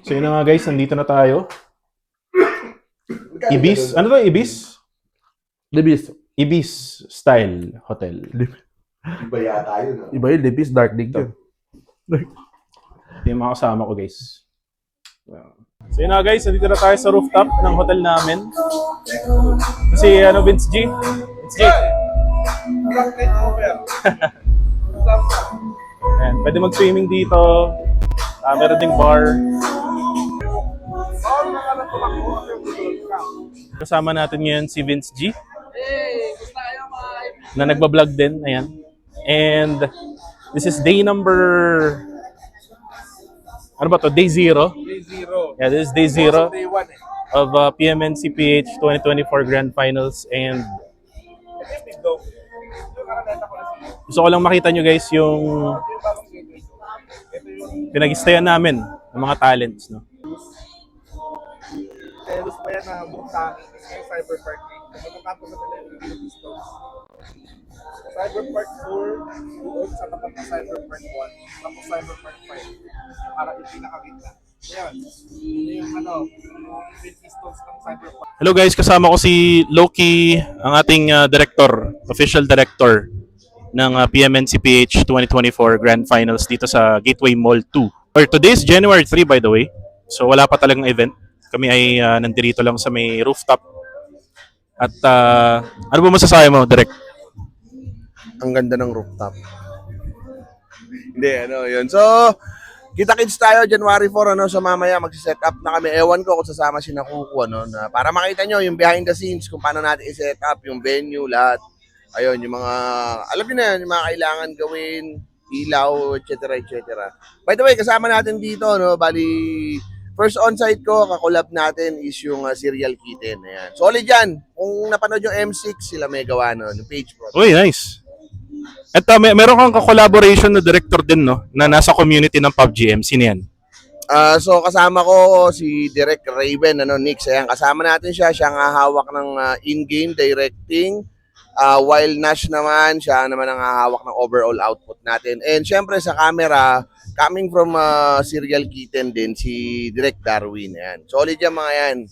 So yun na nga guys, nandito na tayo. Ibis, ano to? Ibis? Libis. Ibis style hotel. Iba yata yun. Ha? Iba yun, Libis, dark dig yun. Ito yung mga kasama ko guys. So yun na guys, nandito na tayo sa rooftop ng hotel namin. Kasi Vince G. Vince G. Ayan, pwede mag-swimming dito. Meron ding bar. Kasama natin ngayon si Vince G. Na nagbablog din. Ayan. And this is day number... Ano ba to? Day 0? Day 0. Yeah, this is day 0 Day 1 eh. of PMNCPH 2024 Grand Finals. And gusto ko lang makita nyo guys yung pinag-stayan namin ng mga talents. No? Gusto pa yan na bukta sa Cyberpark. Pumunta ko sa Philippine Pistols. Cyberpark 4, doon sa tapat ng Cyberpark 1, tapos Cyberpark 5, para ipinakagitna. Ngayon, yung Philippine Pistols ng Cyberpark. Hello guys, kasama ko si Loki, ang ating director, official director ng PMNCPH 2024 Grand Finals dito sa Gateway Mall 2. Or today is January 3 by the way. So wala pa talagang event. Kami ay nandito lang sa may rooftop. At ano ba masasabi mo, Direk? Ang ganda ng rooftop. Hindi, yun. So, kita-kits tayo January 4, so mamaya magsiset up na kami. Ewan ko kung sasama si Nakuku, na para makita nyo yung behind the scenes, kung paano natin i-set up, yung venue, lahat. Ayun, yung mga, alam niyo na yan, yung mga kailangan gawin, ilaw, etc. By the way, kasama natin dito, bali, first on-site ko, kakolab natin is yung Serial Kitten. Ayan. Solid yan. Kung napanood yung M6, sila may gawa yung page pro. Uy, nice. At meron kang ka-collaboration na director din, no? Na nasa community ng PUBG M. Sino yan? So kasama ko si Direk Raven, Nix. Ayan, kasama natin siya. Siya ang hawak ng in-game directing. While Nash naman, siya naman ang hawak ng overall output natin. And syempre sa camera, coming from Serial Kitten din, si Direk Darwin. Ayan. Solid yan mga yan.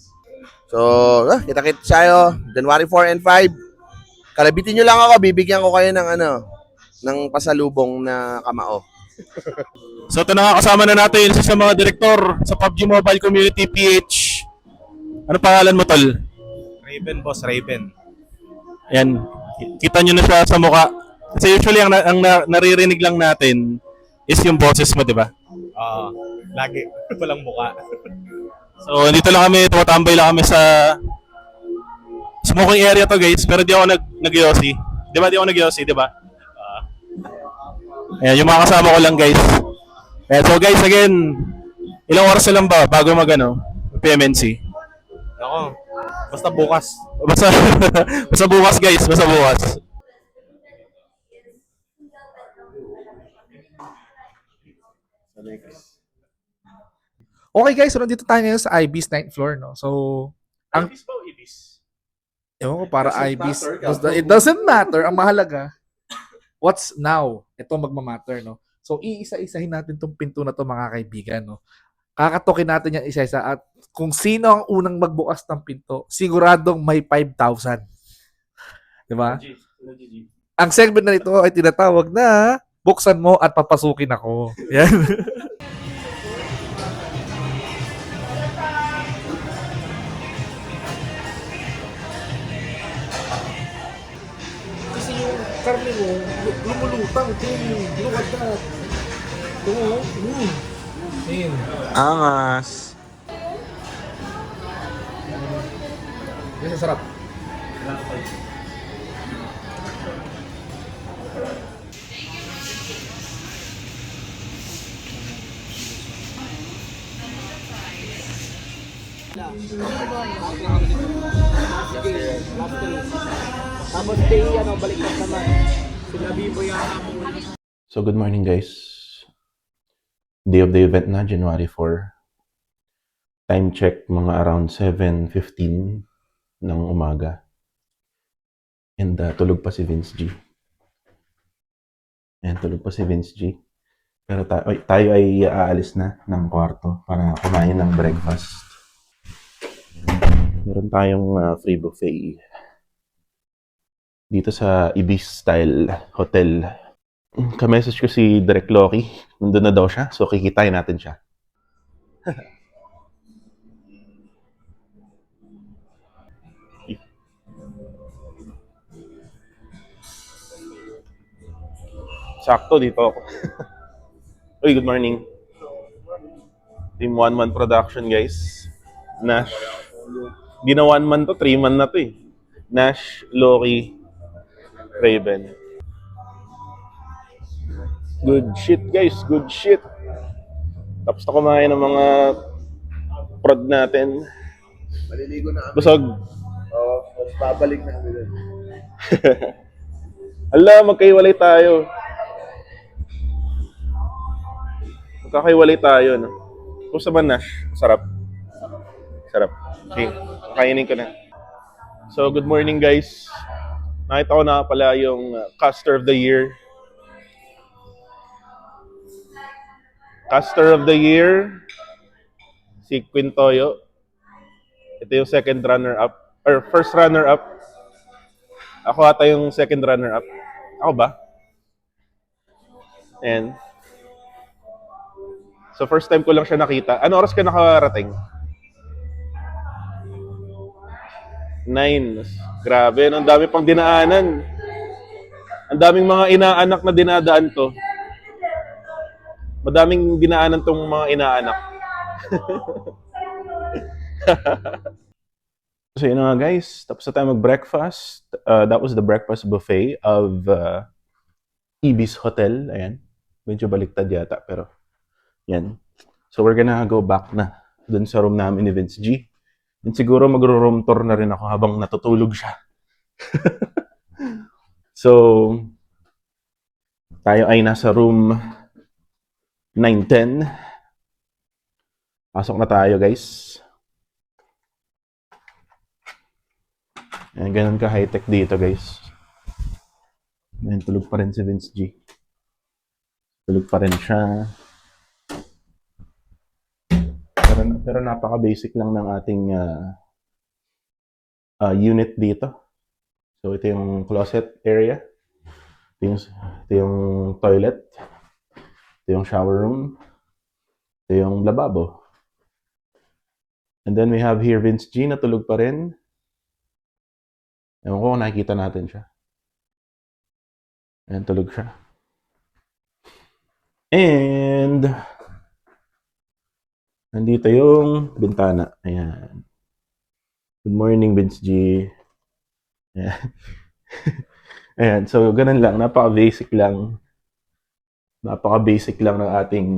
So, kita-kits tayo. January 4 and 5. Kalabitin nyo lang ako, bibigyan ko kayo ng ng pasalubong na kamao. So ito na nga, kasama na natin isa sa mga direktor sa PUBG Mobile Community PH. Ano pangalan mo, tol? Raven, boss, Raven. Ayan, kita nyo na siya sa mukha. Kasi usually ang naririnig lang natin is yung boses mo, di ba? Lagi. Walang muka. So dito lang kami, tumatambay lang kami sa smoking area to guys, pero di ako nag-yossi. Di ba? Di ako nag-yossi, di ba? Ayan, yung mga kasama ko lang guys. Ayan, so guys, again, ilang oras na lang ba bago PMNC? Ako, basta bukas. Basta, basta bukas guys, basta bukas. Okay guys, so nandito tayo ngayon sa IB's 9th floor, no? So, ang... Ibis ba o ibis? Ewan ko, para IB's... It doesn't matter. Ang mahalaga, what's now? Ito magmamatter, no? So, iisa-isahin natin tong pinto na to mga kaibigan, no? Kakatokin natin yan isa-isa at kung sino ang unang magbukas ng pinto, siguradong may 5,000. Diba? Ang segment na ito ay tinatawag na buksan mo at papasukin ako. Yan. Kasi yung karne mo, lumulutang. Look at that. Ito, Ayun. Angas. Yan, sarap. Tapos baliktad naman. Sinabi mo So good morning guys. Day of the event na, January 4. Time check, mga around 7:15 ng umaga. And tulog pa si Vince G. Ayan, tulog pa si Vince G. Pero tayo ay aalis na ng kwarto para kumain ng breakfast. Meron tayong free buffet dito sa Ibis Style Hotel. Ka-message ko si Direk Loki. Nandun na daw siya. So, kikitain natin siya. Sakto dito ako. Uy, good morning. Team 1-man production, guys. Nash. Di na 1-man to, 3-man na to eh. Nash, Loki, Raven. Good shit, guys. Good shit. Tapos na kumain ng mga prod natin. Maliligo na kami. Busog. Oo, babalik na kami doon. Ala, magkaiwalay tayo. Magkakaiwalay tayo, no? Kumusta ba, Nash? Sarap. Sarap. Okay, kainin ko na. So, good morning, guys. Nakita ko na pala yung Caster of the Year. Caster of the Year, si Quintoyo. Ito yung second runner-up, or first runner-up. Ako ata yung second runner-up. Ako ba? And, so first time ko lang siya nakita. Ano oras ka nakarating? 9. Grabe, ang dami pang dinaanan. Ang daming mga inaanak na dinadaan to. Madaming dinaanan tong mga inaanak. So yun na nga guys, tapos na tayo mag-breakfast. That was the breakfast buffet of Ibis Hotel. Ayan, medyo baliktad yata pero yan. So we're gonna go back na dun sa room namin ni Vince G. And siguro magro-room tour na rin ako habang natutulog siya. So, tayo ay nasa room 910. Pasok na tayo guys. Ayan, ganun ka high-tech dito guys. Ayan, tulog pa rin si Vince G. Tulog pa rin siya. Pero napaka-basic lang ng ating unit dito. So, ito yung closet area. Ito yung toilet. Ito yung shower room. Ito yung lababo. And then we have here Vince G na tulog pa rin. Ewan ko kung nakikita natin siya. Ayan, tulog siya. And nandito yung bintana. Ayan. Good morning, Vince G. Ayan. Ayan. So, ganun lang. Napaka-basic lang. Napaka-basic lang ng ating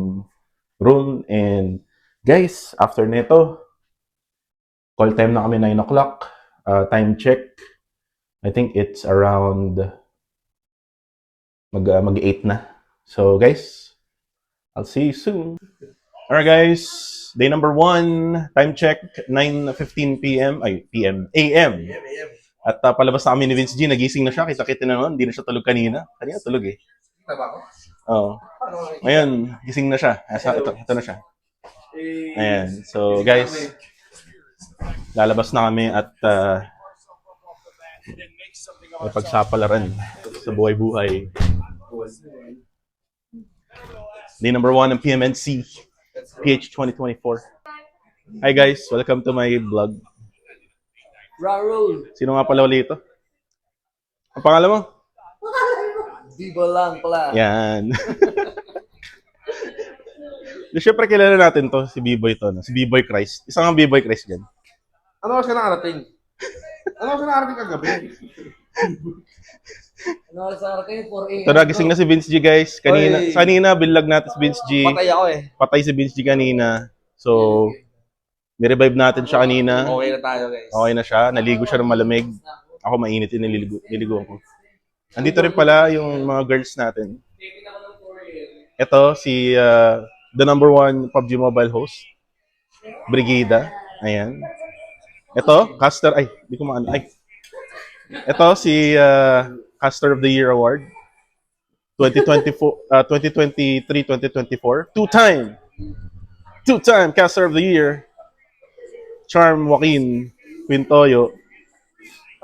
room. And guys, after nito, call time na kami 9 o'clock. Time check. I think it's around mag-8 na. So, guys, I'll see you soon. Alright, guys. Day number 1. Time check, 9:15 p.m. Ay, p.m. a.m. At palabas na kami ni Vince G. Nagising na siya. Kita-kita na noon. Hindi na siya tulog kanina. Kanina tulog eh. Kita ba ako? Oo. Ngayon, gising na siya. Ito na siya. Ayan. So, guys, lalabas na kami at may pagsapalaran sa buhay-buhay. Day number 1 ng PMNC PH 2024. Hi guys, welcome to my vlog. Raul, Sino nga pala ulit ito? Ang pangalan mo? Viva lang pala. Yan. Siyempre kilala natin to, si B-Boy to, no? Si B-Boy Christ. Isang ang B-Boy Christ dyan. Ano ka nakarating? Ano ka nakarating kagabi? Ano sa akin? 4 a.m. So nagising na si Vince G guys. Oy. Kanina bilag natin si Vince G. Patay ako eh. Patay si Vince G kanina. So, nirevive natin siya kanina. Okay na tayo guys. Okay na siya. Naligo siya ng malamig. Ako mainit yung niligo ko. Andito rin pala yung mga girls natin. Ito, si the number 1 PUBG Mobile host. Brigida. Ayan. Ito, caster. Ay, di ko maano. Ay. Ito, si Caster of the Year Award. 2024, 2023-2024. Two-time caster of the year, Charm Joaquin Quintoyo.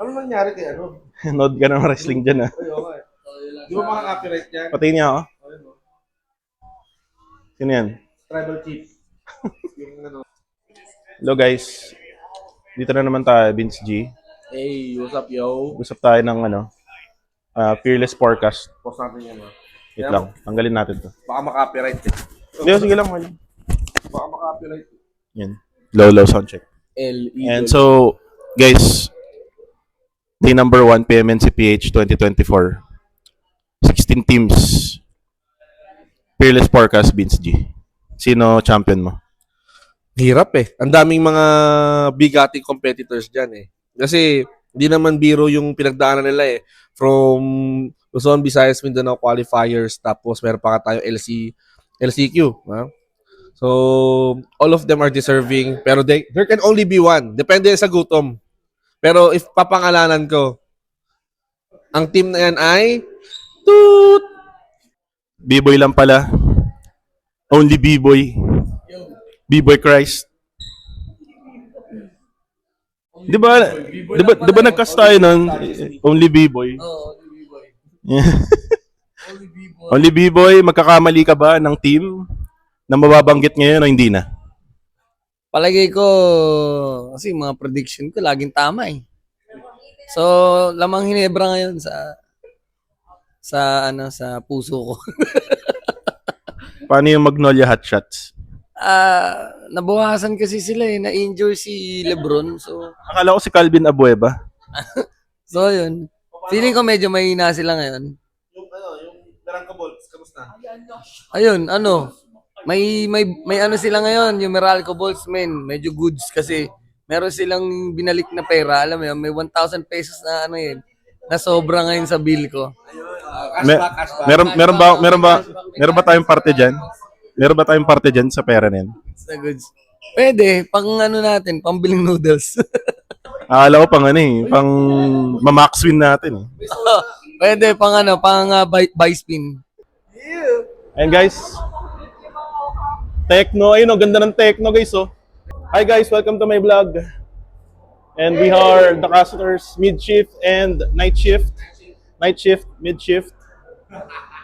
Ano nangyari kay ano? Nod ka ng wrestling dyan, ah. Ayoko eh. Di ba maka-copyright yan? Patayin niya ako. Ayun, oh. Sino yan? Tribal chief. Yung ano. Hello guys. Dito na naman tayo, Vince G. Hey, what's up, yo? Usap tayo ng Fearless Forecast. Post natin yan, oh. Wait lang, tanggalin natin to. Baka maka-copyright eh. Hindi, sige lang. Wala. Baka maka-copyright eh. Yan. Low sound check. And so, guys, day number 1, PMNCPH 2024. 16 teams. Fearless Forecast, Vince G. Sino champion mo? Hirap eh. Ang daming mga bigating competitors dyan eh. Kasi hindi naman biro yung pinagdaanan nila eh. From Luzon, Visayas, Mindanao qualifiers, tapos meron pa ka tayo LCQ. Ha? So, all of them are deserving. Pero there can only be one. Depende sa gutom. Pero if papangalanan ko, ang team na yan ay Toot! B-boy lang pala. Only B-boy. B-boy Christ. Di ba nagcast tayo nun? Only B-boy. Oo, B-boy. Only B-boy. Only B-boy, magkakamali ka ba ng team na mababanggit ngayon o hindi na? Palagay ko, kasi mga prediction ko, laging tama eh. So, lamang Hinebra ngayon sa puso ko. Paano yung Magnolia Hotshots? Nabuhasan kasi sila eh, na-injure si Lebron. So, Akala ko si Calvin Abueva. yun. Feeling ko medyo mahina sila ngayon. Yung Barangka Bolts, kamusta? Ayun, may ano sila ngayon, yung Meralco Bolts, men, medyo goods kasi meron silang binalik na pera, alam mo yun, may 1,000 pesos na ano yun, na sobra ngayon sa bill ko. Meron ba tayong parte diyan? Meron ba tayong parte diyan sa pera niyan? Sa goods. Pwede, pang ano natin, pambiling noodles. Akala ko pang pang ma-max win natin eh. Pwede, pang buy spin. And guys, Techno, ayun, ganda ng Techno guys, oh. Hi guys, welcome to my vlog. And we are the casters mid-shift and night shift. Night shift, mid-shift.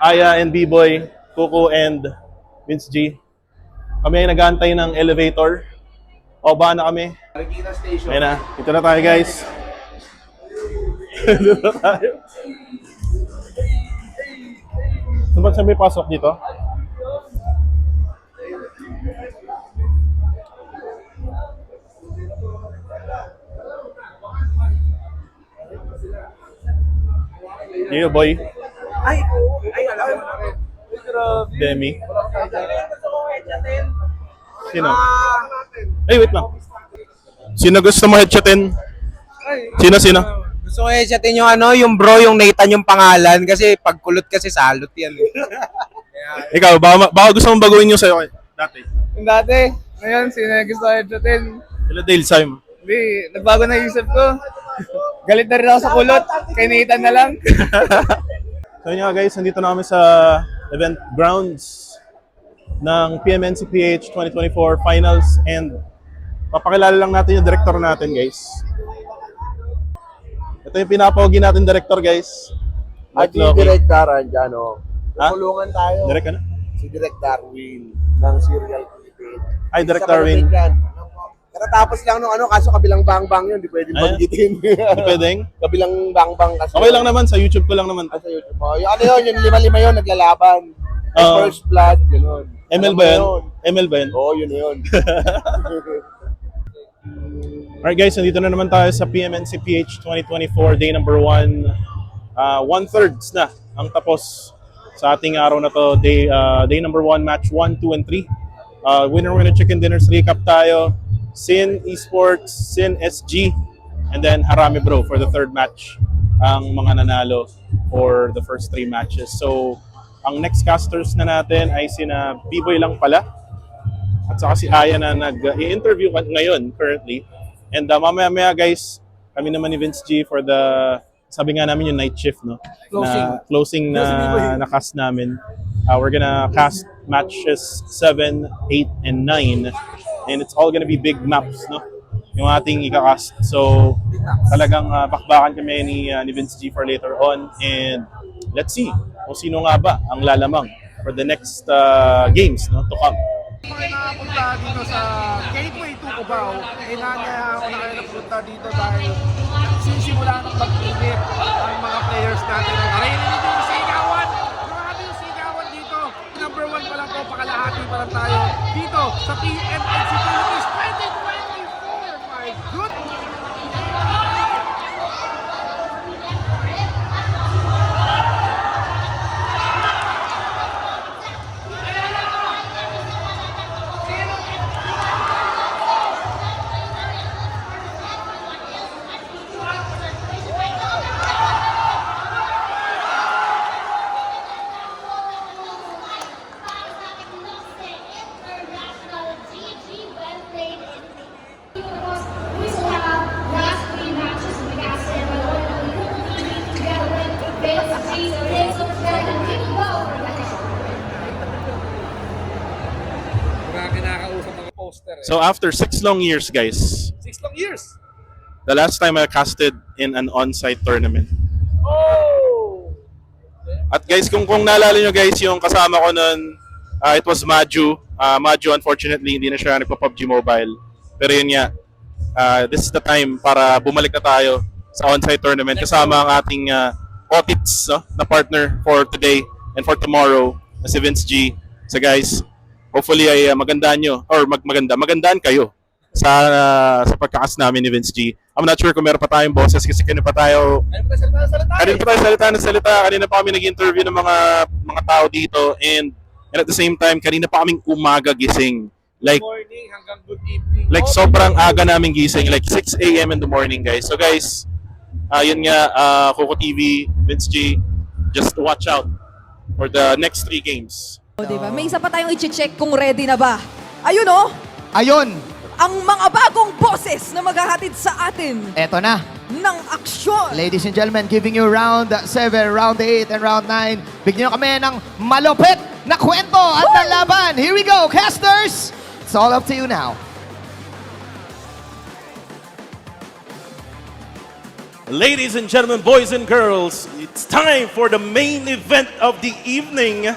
Aya and B-Boy, Kuko and Vince G. Kami ay nag-aantay ng elevator. O ba na kami? Marikina Station. Ayun na, ito na tayo guys. Ito na tayo. Saan ba sabi pasok dito? Dito boy. Ay, alam mo na rin. Demi. Sino? Ay, wait lang. Sino gusto mo headshotin? Sino? Gusto ko i-chatin yung yung bro, yung Nathan yung pangalan kasi pagkulot kasi salot yan. Ikaw, baka gusto mong baguhin yung sa'yo dati. Yung dati, ngayon, sino yung gusto ko headshotin? Sila Dale Sim. Hindi, nagbago na isip ko. Galit na rin ako sa kulot, kay Nathan na lang. So yun nga guys, nandito na kami sa event grounds ng PMNCPH 2024 Finals and papakilala lang natin yung director natin guys. Ito yung pinapogi natin director guys. At si Loki. Direk Darwin dyan, oh. Ha? Tulungan tayo. Direct ka na? Si Direk Darwin ng Serial Philippines. Ay, Direk Isa pa Darwin. natin yan. Katatapos lang nung kaso kabilang bang-bang yun, di pwedeng Ayan. banggitin. Hindi pwedeng? Kabilang bang-bang kasi. Okay lang naman, sa YouTube ko lang naman. Sa YouTube. Oh, yung yung lima-lima yun, naglalaban. Oo. First blood, gano'n. ML Alam ba mo yun? ML ba yun? Oo, yun. Alright guys, nandito na naman tayo sa PMNCPH 2024 day number 1. 1/3 na ang tapos sa ating araw na to. Day number 1, match 1, 2, and 3. Winner chicken dinners recap tayo. Sin Esports, Sin SG, and then Harami Bro for the third match. Ang mga nanalo for the first 3 matches. So, ang next casters na natin ay sina B-Boy lang pala. At saka si Aya na nag-i-interview ngayon currently. And mamaya-maya guys, kami naman ni Vince G for the sabi nga namin yung night shift, no? Closing. Na closing na cast namin. We're gonna cast matches 7, 8, and 9. And it's all gonna be big maps, no? Yung ating ikakast. So, talagang bakbakan kami ni Vince G for later on. And let's see kung sino nga ba ang lalamang for the next games, no, to come. Mga nakapunta dito sa Gateway 2 Cubao, inanyayahan ko na kayo napunta dito dahil nagsisimula ng mag-init ang mga players natin. Narinig nito yung sigawan! Grabe yung sigawan dito! Number 1 pa lang po, pakalahati pa lang tayo dito sa PMNC Philippines 2024! My goodness! Mga kinakausap mga poster eh. So after 6 long years, guys, 6 long years! the last time I casted in an on-site tournament. Oh! At guys, kung naalala nyo guys, yung kasama ko nun, it was Maju. Maju, unfortunately, hindi na siya nagpa-PUBG Mobile. Pero yun nga, this is the time para bumalik na tayo sa on-site tournament kasama ang ating Otits, no, na partner for today and for tomorrow, na si Vince G. So guys, hopefully ay magandaan nyo, or magandaan kayo sa pagkakas namin ni Vince G. I'm not sure kung meron pa tayong boses kasi kanina pa tayo salita. Kanina pa kami nag-interview ng mga tao dito and at the same time, kanina pa kaming umaga gising. Like, Morning hanggang good evening. like sobrang aga namin gising, like 6 a.m. in the morning, guys. So guys, yun nga, Coco TV, Vince G, just watch out for the next 3 games. O, diba? May isa pa tayong i-check kung ready na ba. Ayun oh, Ayun, ang mga bagong boses na maghahatid sa atin eto na. ng aksyon. Ladies and gentlemen, giving you round 7, round 8, and round 9. Bigyan nyo kami ng malupit na kwento at ng laban. Here we go, casters! It's all up to you now. Ladies and gentlemen, boys and girls, it's time for the main event of the evening.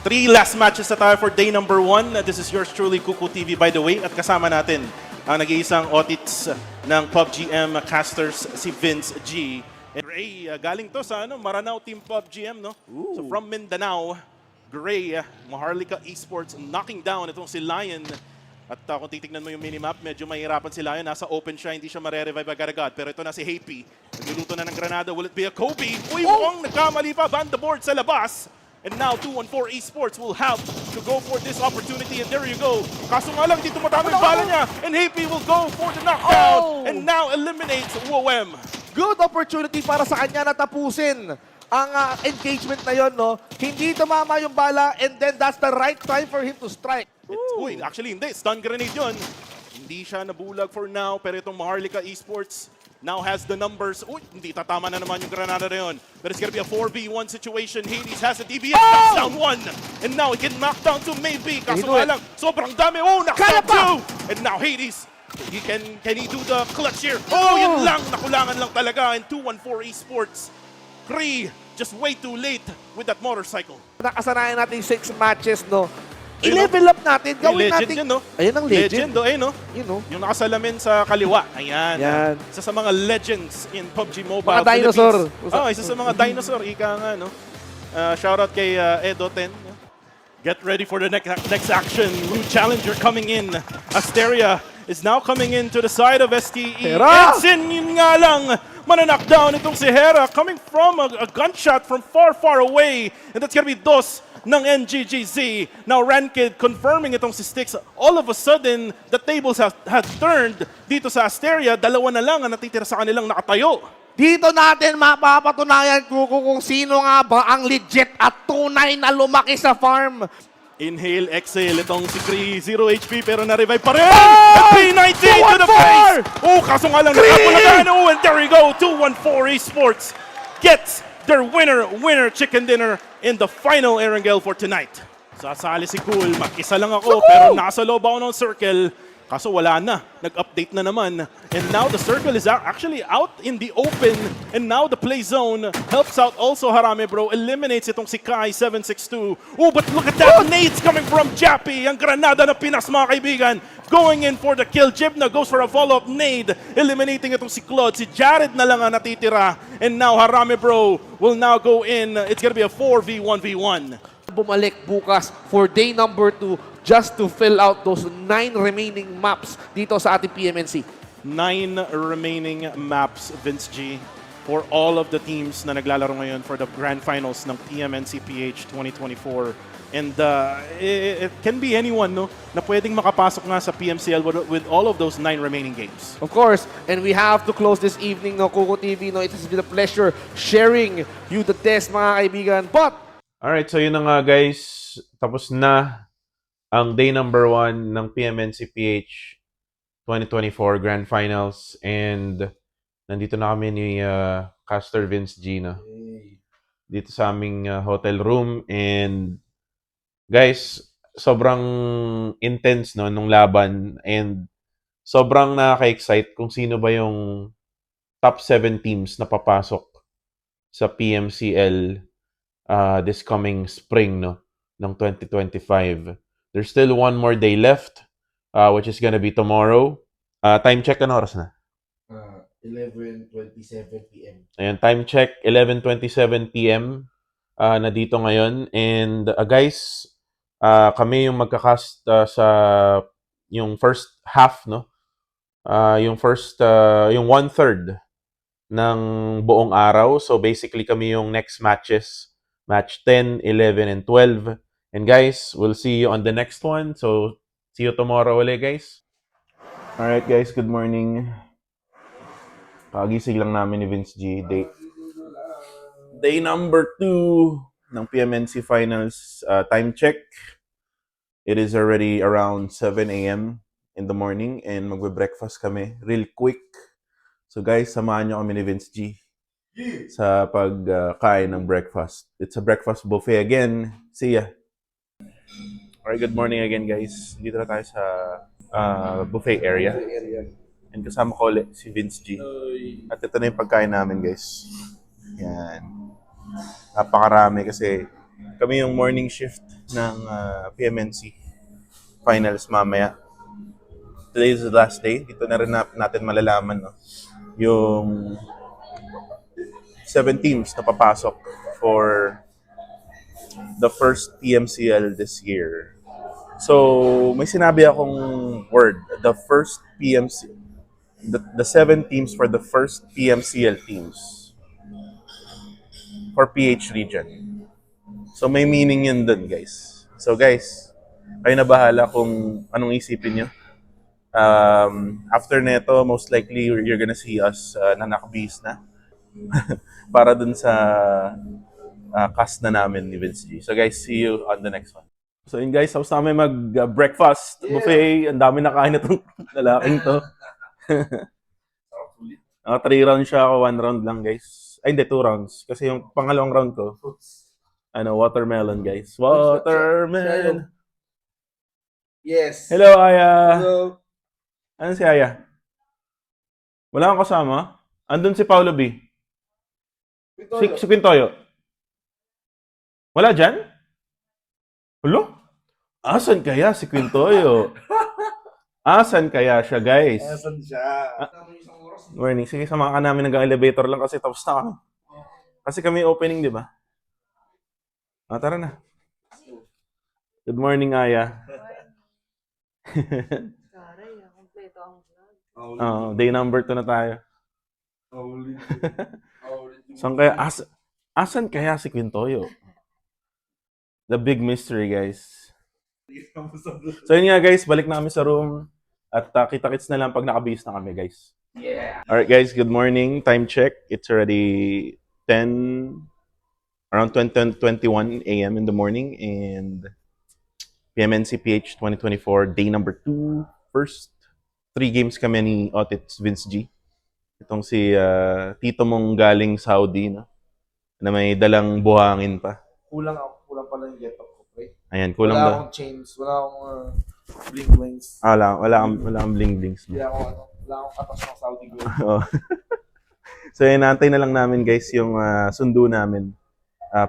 3 last matches na tayo for day number 1. This is yours truly, Kuku TV, by the way. At kasama natin ang nag-iisang Otits ng PUBGM casters, si Vince G. And Ray, galing to sa Maranao Team PUBGM, no? So from Mindanao, Gray, Maharlika Esports knocking down itong si Lion. At kung titignan mo yung minimap, medyo mahirapan si Lion. Nasa open siya, hindi siya mare-revive agad-agad. Pero ito na si Happy. Nagluluto na ng granada. Will it be a Kobe? Uy, mukhang nagkamali pa. Ban the board sa labas. And now 214 Esports will have to go for this opportunity. And there you go. Kaso nga lang, dito matama yung bala niya. And Happy will go for the knockdown. And now eliminates WOM. Good opportunity para sa kanya na tapusin ang engagement na yon, no? Hindi tumama yung bala and then that's the right time for him to strike. Uy, actually hindi. Stun grenade yun. Hindi siya nabulag for now. Pero itong Maharlika Esports now has the numbers. Uy, hindi tatama na naman yung granada na yun. But it's gonna be a 4v1 situation. Hades has a DBS. Knocks down 1. And now he can knock down 2 maybe. Kaso nga lang, sobrang dami. Oh, knocks down 2. And now Hades, can he do the clutch here? Oh, yun lang. Nakulangan lang talaga. And 214 Esports. Kree, just way too late with that motorcycle. Nakasanayan natin 6 matches, no? I-level up natin. Gawin legend natin. yun, no? Ayun ang legend. Ayun, no? Yun, no? Yung nakasalamin sa kaliwa. Ayan. Yan. Isa sa mga legends in PUBG Mobile Mga dinosaur. Philippines. Oh, isa sa mga dinosaur. Ika nga, no? Shoutout kay Edo10. Get ready for the next action. New challenger coming in. Asteria is now coming in to the side of STE. Hera! Ensign, yun nga lang. Mananakdown itong si Hera coming from a gunshot from far away. And that's gonna be Dos ng NGGZ. Now Ranked confirming itong si Styx. All of a sudden, the tables had turned dito sa Asteria. 2 na lang ang natitira sa kanilang nakatayo. Dito natin mapapatunayan kung sino nga ba ang legit at tunay na lumaki sa farm. Inhale, exhale. Itong si Kree, 0 HP pero na-revive pa rin. P90 to the face. Oh, kaso nga lang nakapulagaan. Oh, and there we go. 214 Esports gets their winner chicken dinner in the final Erangel for tonight. Sasali si Cool. Mag-isa lang ako pero nasa loob ako ng circle. Kaso wala na. Nag-update na naman. And now the circle is actually out in the open. And now the play zone helps out also Harame Bro. Eliminates itong si Kai 762. Oh, but look at that. Nades coming from Jappy. Ang granada na Pinas mga kaibigan. Going in for the kill. Jibna goes for a follow-up nade. Eliminating itong si Claude. Si Jared na lang ang natitira. And now Harame Bro will now go in. It's gonna be a 4v1v1. Bumalik bukas for day number 2 just to fill out those 9 remaining maps dito sa ating PMNC. 9 remaining maps, Vince G, for all of the teams na naglalaro ngayon for the grand finals ng PMNC PH 2024. And it can be anyone, no, na pwedeng makapasok nga sa PMCL with all of those 9 remaining games. Of course, and we have to close this evening, no, Kuko TV, no, it has been a pleasure sharing you the test, mga kaibigan. But Alright, so yun na nga guys. Tapos na ang day number 1 ng PMNC PH 2024 Grand Finals. And nandito na kami ni Caster Vince G na. Dito sa aming hotel room. And guys, sobrang intense no, nung laban. And sobrang nakaka-excite kung sino ba yung top 7 teams na papasok sa PMCL this coming spring no ng 2025. There's still one more day left which is gonna be tomorrow. Time check ano oras na? 11:27 p.m. Ayan, time check 11:27 p.m. Na dito ngayon and guys kami yung magka-cast sa yung first half no. Yung first yung 1/3 ng buong araw. So basically kami yung next matches. Match 10, 11, and 12. And guys, we'll see you on the next one. So, see you tomorrow ulit, guys. Alright, guys. Good morning. Kagising lang namin ni Vince G. Day number 2 ng PMNC Finals. Time check. It is already around 7 a.m. in the morning. And magbe-breakfast kami. Real quick. So, guys, samahan nyo kami ni Vince G sa pagkain ng breakfast. It's a breakfast buffet again. See ya. Alright, good morning again guys. Dito na tayo sa buffet area. And kasama ko ulit si Vince G. At ito na yung pagkain namin guys. Yan. Napakarami kasi kami yung morning shift ng PMNC Finals mamaya. Today is the last day. Dito na rin natin malalaman no, yung 7 teams na papasok for the first PMCL this year. So, may sinabi akong word, the first PMC, the 7 teams for the first PMCL teams for PH region. So, may meaning yun dun, guys. So, guys, kayo na bahala kung anong isipin nyo. After neto, most likely, you're gonna see us na nakabihis na. Para dun sa cast na namin ni Vince G. So guys, see you on the next one. So yun guys, tapos namin mag-breakfast buffet. Ang dami nakain na itong lalaking to. 3 rounds siya ako, 1 round lang guys. Ay hindi, 2 rounds. Kasi yung pangalawang round ko, watermelon guys. Watermelon. yes. Hello Aya. Hello. Ano si Aya? Wala kang kasama? Andun si Paulo B. Si Quintoyo. Wala dyan? Hulo? Asan kaya si Quintoyo? Asan kaya siya, guys? Asan siya? Morning. Sige, samahan ka namin hanggang elevator lang kasi tapos na kami. Kasi kami opening, di ba? Tara na. Good morning, Aya. Day number 2 na tayo. Saan kaya, asan kaya si Quintoyo? The big mystery, guys. So yun nga guys, balik na kami sa room at kita-kits na lang pag nakabihis na kami guys. Yeah. Alright guys, good morning. Time check. It's already around 10:21 a.m. in the morning and PMNC PH 2024 day number 2 first 3 games kami ni Otits Vince G. Itong si tito mong galing Saudi, no? Na may dalang buhangin pa. Kulang pala yung get up ko, pre. Ayan, kulang Wala ba? akong chains, wala akong bling-blings. Wala kang bling-blings. Hindi No? wala akong katas ng Saudi gold. Oo. So, inaantay na lang namin, guys, yung sundo namin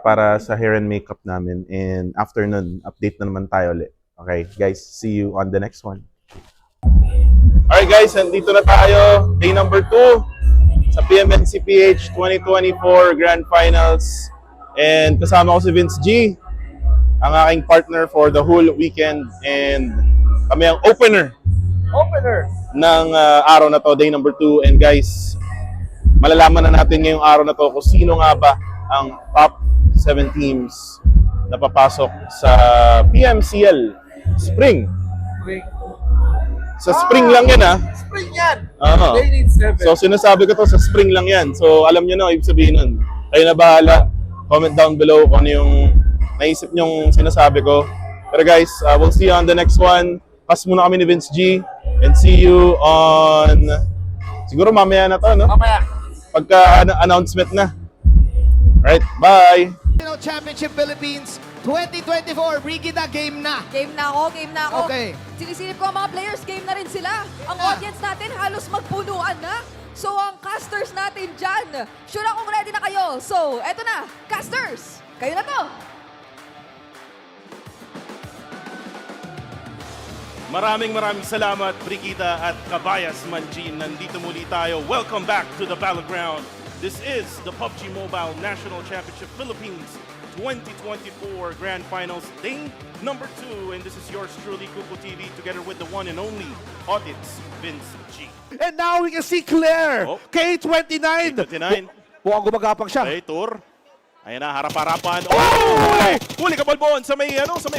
para sa hair and makeup namin. And after nun, update na naman tayo ulit. Okay, guys, see you on the next one. Alright guys, nandito na tayo. Day number 2 sa PMNCPH 2024 Grand Finals. And kasama ko si Vince G, ang aking partner for the whole weekend. And kami ang opener ng araw na to, day number 2. And guys, malalaman na natin ngayong araw na to kung sino nga ba ang top 7 teams na papasok sa PMCL Spring. Sa spring lang yan, ha? Spring yan! Oo. They need 7. So sinasabi ko to, sa spring lang yan. So alam nyo na, ibig sabihin nun. Kayo na bahala. Comment down below kung ano yung naisip nyong sinasabi ko. Pero guys, we'll see you on the next one. Pass muna kami ni Vince G. And see you on... Siguro mamaya na to, no? Mamaya. Pagka announcement na. Alright, bye! Championship Philippines 2024, Brigida, game na. Game na ako. Okay. Sinisilip ko ang mga players, game na rin sila. Ang audience natin halos magpunuan na. So ang casters natin dyan, sure akong ready na kayo. So eto na, casters, kayo na to. Maraming salamat, Brigida at Kabayas Manjin. Nandito muli tayo. Welcome back to the Battleground. This is the PUBG Mobile National Championship Philippines 2024 Grand Finals, day number 2. And this is yours truly, Kuko TV, together with the one and only Audits Vince G. And now we can see Claire. Oh. K29. 29. Mukhang gumagapang siya. Okay, tour. Ayan na, harap-harapan. Oh! Huli ka, Balbon, sa may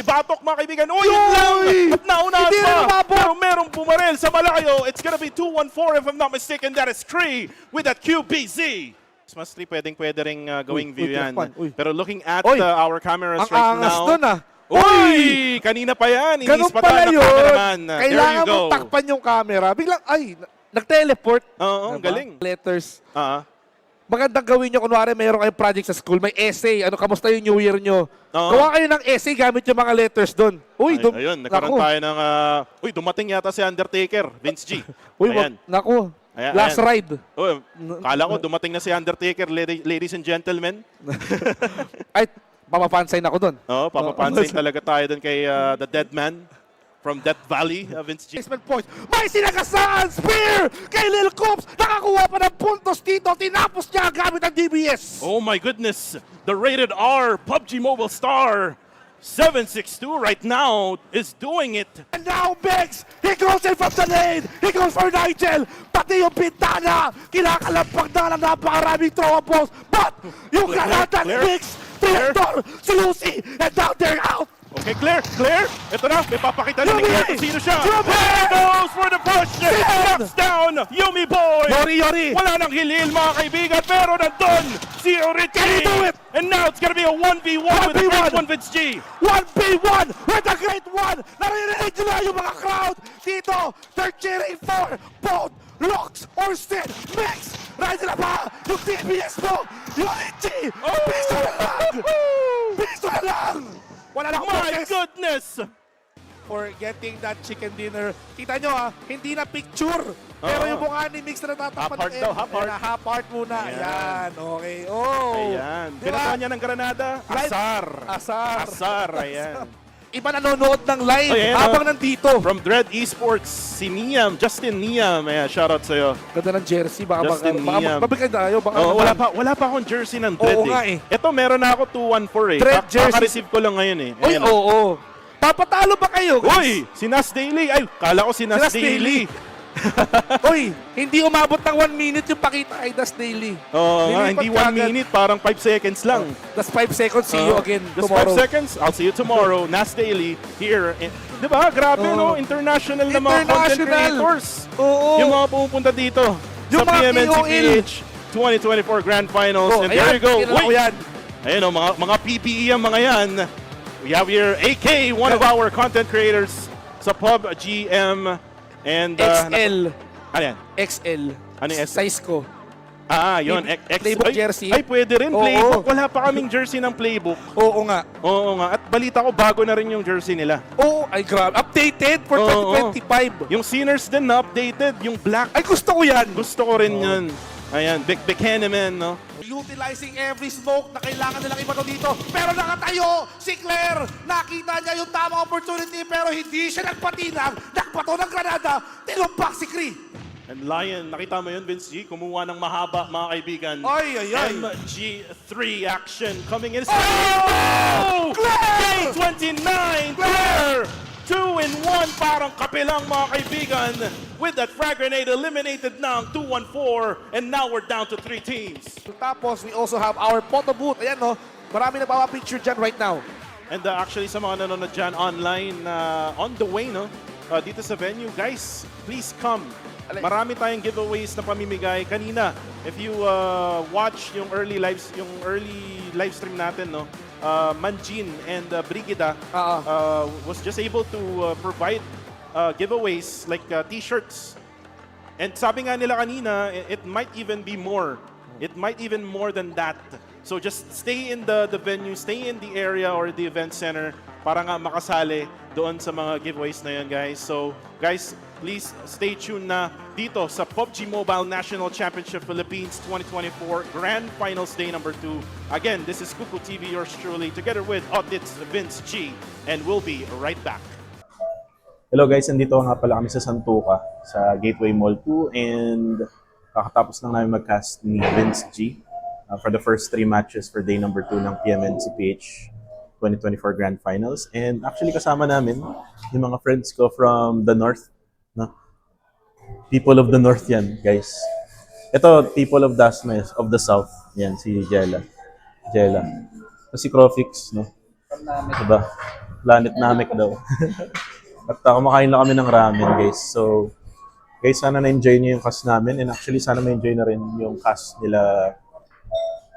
batok, mga kaibigan. Oh, yun lang! At naunahan Hindi pa. na umabot. Pero merong pumarel sa malayo. It's gonna be 2-1-4 if I'm not mistaken. That is Cree with that QBZ. Mas 3 pwede ring gawing view yan. Pero looking at our cameras Ang right angas now. dun ah. Uy! Kanina pa yan. Ganun Inispatan pala ng yun. cameraman. There Kailangan you go. mong takpan yung camera. Biglang, nag-teleport. Oo, Diba? galing. Letters. magandang gawin nyo, kunwari mayroon kayong project sa school, may essay, kamusta yung New Year nyo? Oo. Gawa kayo ng essay gamit yung mga letters doon. Uy, Ayun, nagkaroon naku. tayo ng... dumating yata si Undertaker, Vince G. Uy, Ayan. naku. Ayan, Last ayan. ride. Uy, kala ko dumating na si Undertaker, ladies and gentlemen. Ay, papapansin ako doon. Oo, papapansin talaga tayo doon kay The Dead Man from Death Valley, Vince G. Placement point. May sinagasaan spear kay Lil Coops. Nakakuha pa ng puntos dito. Tinapos niya gamit ang DBS. Oh my goodness, the rated R PUBG Mobile star 762 right now is doing it. And now Bex, he goes in from the lane. He goes for Nigel. Pati yung pintana. Kinakalampag na ng napakaraming throw balls. But yung granatan Clear. Bex, Director, si Lucy, and now they're out. Okay, clear. Ito na, may papakita na ni Yumi! Claire kung sino siya. Yumi! There goes for the push. Sin! Knocks down, Yumi Boy. Yori. Wala nang hilil, mga kaibigan, pero nandun si Can Orichi. he do it? And now it's gonna be a 1v1 with a 1v1. great one, Vince G. 1v1 with a great one. Naririnig nyo na yung mga crowd dito. They're cheering for both Locks or Sid. Mix. Ride na ba? Yung TBS mo. Yung Ichi. Piso na lang. Piso na lang. Wala lang My boses. goodness. For getting that chicken dinner. Kita nyo hindi na picture. Pero yung mukha ni Mix na natatapat. Half heart daw, half heart. Half heart muna. Ayan. Ayan. Okay. Oh. Ayan. Diba? Pinatawa niya ng granada. Live- Asar. Asar. Ayan. Iba nanonood ng live Oh, ayan, habang nandito. From Dread Esports, si Niam, Justin Niam. Ayan, shoutout sa'yo. Ganda ng jersey. Baka Justin Niam. mabigay tayo. Baka Oh, naman. wala pa akong jersey ng Dread Oo nga eh. Ito, meron na ako 214 Dread jersey. Kaka-receive ko lang ngayon eh. Uy, Ayan. oo. Papatalo ba kayo? guys? Uy, si Nas Daily. Ay, kala ko si Nas Nas Daily. Uy, hindi umabot ng 1 minute yung pakita kay Das Daily. Oo nga, Nilipat hindi ka 1 agad. minute, parang 5 seconds lang. Das 5 seconds, see you again Just tomorrow. 5 seconds, I'll see you tomorrow. Nas Daily here. Di ba? Grabe, Oo. no? International na mga content International. creators. Oo. Yung mga pumupunta dito Yung sa mga PMNCPH 2024 Grand Finals. Oh, And ayan, there you go. kilala ko yan. Ayun o, mga PPE ang mga yan. We have here AK, one of our content creators sa PUBGM. And XL. ano yan? XL. Ano yung S? Size ko. Yun. Playbook Ay, jersey. Ay, pwede rin. Oo. Playbook. Wala pa kaming jersey ng playbook. Oo nga. Oo nga. At balita ko, bago na rin yung jersey nila. Oo, ay grabe. Updated for Oo. 2025. Yung Sinners din na updated. Yung black. Ay, gusto ko yan. Gusto ko rin yun. Ayan, Big Hanneman, no? Utilizing every smoke na kailangan nilang ibato dito. Pero nakatayo si Claire. Nakita niya yung tamang opportunity pero hindi siya nagpatinag. Nagpato ng granada. Tinumpak si Cree. And Lion, nakita mo yun, Vince G? Kumuha ng mahaba, mga kaibigan. Ay, ay, ay. MG3 action coming in. Oh! Claire! K29! Claire! 2-in-1, parang kapilang mga kaibigan. With that frag grenade eliminated na ang 2-1-4. And now we're down to 3 teams. Tapos we also have our photo booth. Ayan no, marami na picture dyan right now. And actually sa mga nanonood dyan online, on the way, no? Dito sa venue, guys, please come. Marami tayong giveaways na pamimigay kanina. If you watch yung early live stream natin, no? Manjin and Brigida was just able to provide giveaways like t-shirts. And sabi nga nila kanina, it might even be more. It might even more than that. So just stay in the venue, stay in the area or the event center para nga makasali doon sa mga giveaways na yan, guys. So, guys, please stay tuned na dito sa PUBG Mobile National Championship Philippines 2024 Grand Finals Day number 2. Again, this is Kuku TV, yours truly, together with Audits Vince G, and we'll be right back. Hello guys, nandito nga pala kami sa Santuca, sa Gateway Mall 2, and kakatapos lang namin mag-cast ni Vince G for the first 3 matches for day number 2 ng PMNCPH 2024 Grand Finals. And actually kasama namin yung mga friends ko from the North. No? People of the North yan, guys. Ito, people of Dasma, of the South. Yan, si Jella. Ito si Crofix, no? Diba? Planet Namek daw. At kumakain lang kami ng ramen, guys. So, guys, sana na-enjoy niyo yung cast namin. And actually, sana ma-enjoy na rin yung cast nila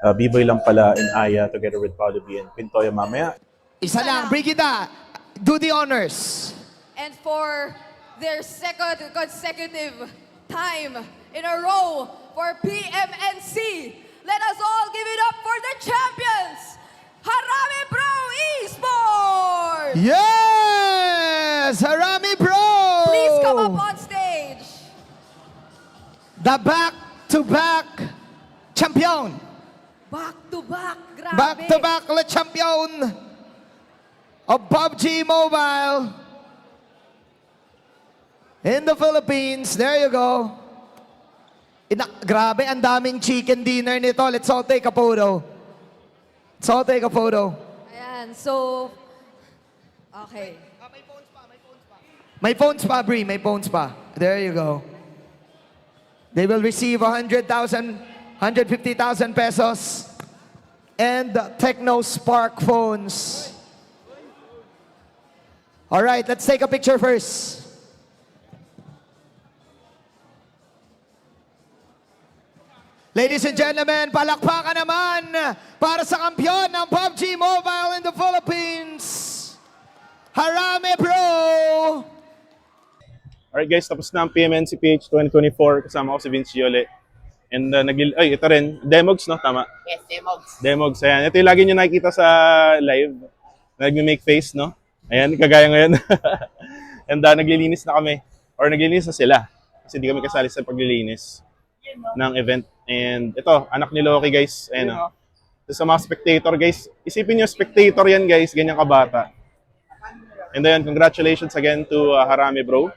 B-Boy lang pala and Aya together with Paulo B and Pintoya mamaya. Isa lang, Brigida, do the honors. And for their second consecutive time in a row for PMNC, let us all give it up for the champions, Harami Pro Esports! Yes! Harami Bro! Please come up on stage. The back-to-back champion. Back-to-back, grabe. Back-to-back le champion of PUBG Mobile in the Philippines. There you go. Grabe, ang daming chicken dinner nito. Let's all take a photo. Ayan, so... Okay. May phones pa, Bri. May phones pa. There you go. They will receive 150,000 pesos and Techno Spark phones. All right, let's take a picture first. Ladies and gentlemen, palakpakan naman para sa kampiyon ng PUBG Mobile in the Philippines, Harami Bro! Alright guys, tapos na ang PMNCPH 2024. Kasama ko si Vince Giole. And ito rin, Demogs, no? Tama? Yes, Demogs. Demogs, ayan. Ito yung lagi nyo nakikita sa live. Nag-make face, no? Ayan, kagaya ngayon. And naglilinis na kami. Or naglilinis na sila. Kasi hindi kami kasali sa paglilinis ng event. And ito, anak ni Loki, guys. Ayan, no? Ito sa mga spectator, guys. Isipin nyo, spectator yan, guys. Ganyan kabata. And then, congratulations again to Harami Bro.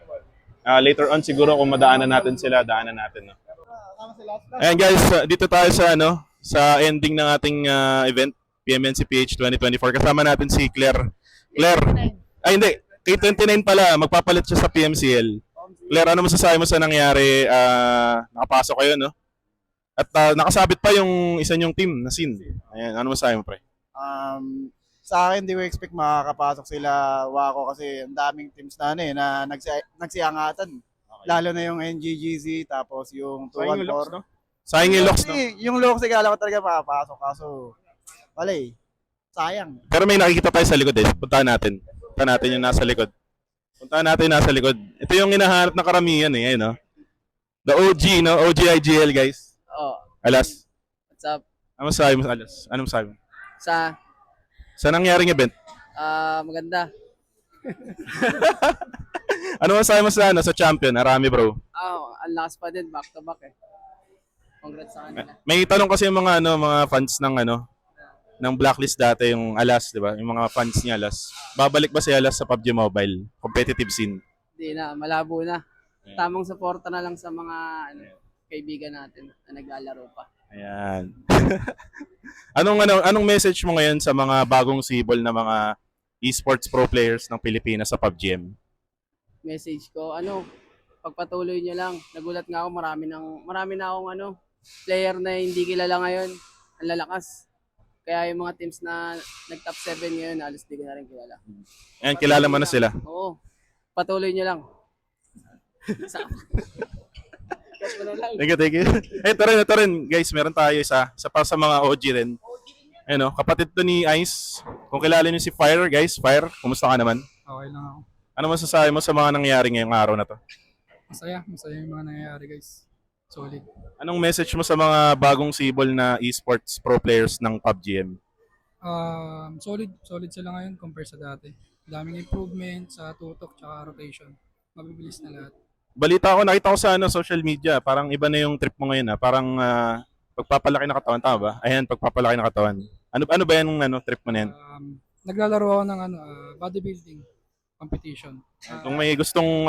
Later on, siguro, kung madaanan natin sila, daanan natin, no? Ayan guys, dito tayo sa ending ng ating event, PMNCPH 2024. Kasama natin si Claire. Ay hindi, K29 pala, magpapalit siya sa PMCL. Claire, ano masasabi mo sa nangyari? Nakapasok kayo, no? At nakasabit pa yung isa niyong team na Sin. Ayan, ano masasabi mo, pre? Sa akin, di ko expect makakapasok sila Wako kasi ang daming teams na nagsiyangatan. Lalo na yung NGGZ, tapos yung 214. Sayang yung locks, no? Yung locks, kala ko talaga makapasok. Kaso, wala eh. Sayang. Pero may nakikita tayo sa likod eh. Puntahan natin yung nasa likod. Puntahan natin yung nasa likod. Ito yung hinahanap ng karamihan eh. Ayun, no? The OG, no? OG IGL, guys. Oh, Alas. what's up? Ano masasabi mo, Alas? Ano masasabi mo? Sa nangyaring event? maganda. Ano masasabi mo sa, sa champion? Arami, bro. Ang lakas pa din, back to back eh. Congrats sa kanila. May tanong kasi yung mga mga fans ng Blacklist dati, yung Alas, 'di ba? Yung mga fans ni Alas. Babalik ba si Alas sa PUBG Mobile competitive scene? Hindi na, malabo na. Tamang suporta na lang sa mga kaibigan natin na naglalaro pa. Ayan. anong message mo ngayon sa mga bagong sibol na mga esports pro players ng Pilipinas sa PUBG? Message ko, pagpatuloy nyo lang. Nagulat nga ako, marami na akong player na hindi kilala ngayon. Ang lalakas. Kaya yung mga teams na nag-top 7 ngayon, halos di ko na rin kilala. Ayan, kilala mo na sila. Oo. Patuloy nyo lang. Thank you. Ito rin, guys, meron tayo isa pa sa mga OG rin. Ayun, kapatid to ni Ice. Kung kilala niyo si Fire, guys. Fire, kumusta ka naman? Okay lang ako. Ano masasabi mo sa mga nangyari ngayong araw na to? Masaya yung mga nangyayari guys. Solid. Anong message mo sa mga bagong sibol na esports pro players ng PUBG? Solid sila ngayon compare sa dati. Daming improvement sa tutok tsaka rotation. Mabibilis na lahat. Balita ko, nakita ko sa social media, parang iba na yung trip mo ngayon. Parang pagpapalaki ng katawan, tama ba? Ayan, pagpapalaki ng katawan. Ano ba yan trip mo na yan? Naglalaro ako ng bodybuilding competition. Kung may gustong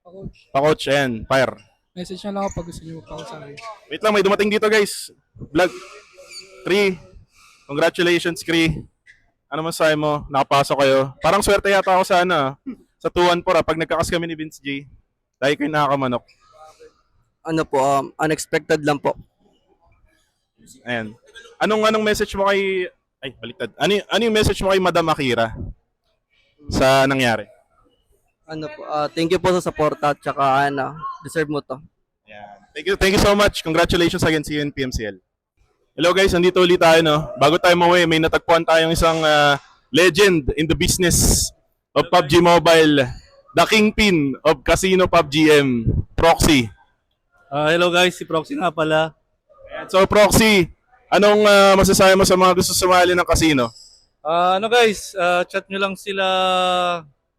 Pa-coach. pa-coach, ayan, Fire. Message na lang ako pag gusto niyo pa-coach sa akin. Wait lang, may dumating dito guys. Vlog. Kree. Congratulations, Kree. Ano masasabi mo? Nakapasok kayo. Parang swerte yata ako sa sa 2-1-4 pag nagkakas kami ni Vince G. Dahil kayo nakakamanok. Unexpected lang po. Ayan. Anong message mo kay... Ay, baliktad. Ano yung message mo kay Madam Akira sa nangyari? Thank you po sa suporta at saka deserve mo to. Ayan. Thank you so much. Congratulations again sa in PMCL. Hello guys, nandito ulit tayo Bago tayo mauwi, may natagpuan tayong isang legend in the business of PUBG Mobile, the kingpin of Casino PUBG M, Proxy. Hello guys, si Proxy nga pala. So Proxy, anong masasabi mo sa mga gusto sumali ng casino? Guys, chat nyo lang sila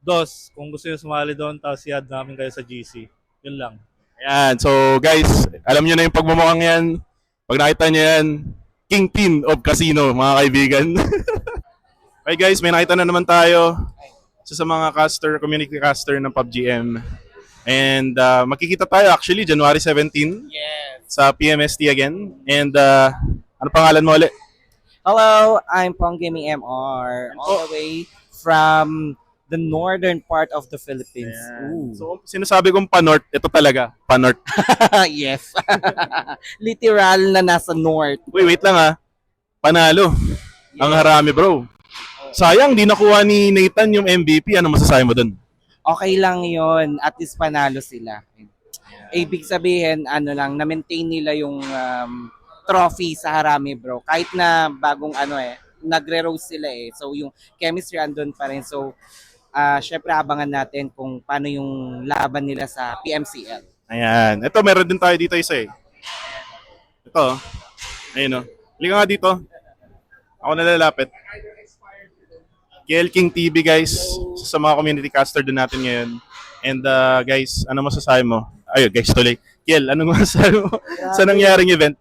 DOS kung gusto nyo sumali doon, tapos i-add namin kayo sa GC. Yun lang. Ayan, so guys, alam nyo na yung pagmumukhang yan. Pag nakita nyo yan, kingpin of casino, mga kaibigan. Okay guys, may nakita na naman tayo sa mga community caster ng PUBG M. And makikita tayo actually January 17 sa PMST again. And ano pangalan mo ulit? Hello, I'm Pong Gaming MR, all the way from the northern part of the Philippines. So sinasabi kong pa-north, ito talaga, pa-north. Yes. Literal na nasa north. Wait lang Panalo. Ang harami bro. Sayang, di nakuha ni Nathan yung MVP. Ano masasabi mo dun? Okay lang yon, at least panalo sila. Ibig sabihin, na-maintain nila yung trophy sa harami bro. Kahit na bagong nagre-rose sila So yung chemistry andun pa rin. So syempre abangan natin kung paano yung laban nila sa PMCL. Ayan. Ito, meron din tayo dito isa Ito. Ayun Halika nga dito. Ako nalalapit. KL King TV guys. Sa mga community caster din natin ngayon. And guys, ano masasabi mo? Ayun guys, tuloy. KL, ano masasabi mo sa nangyaring event?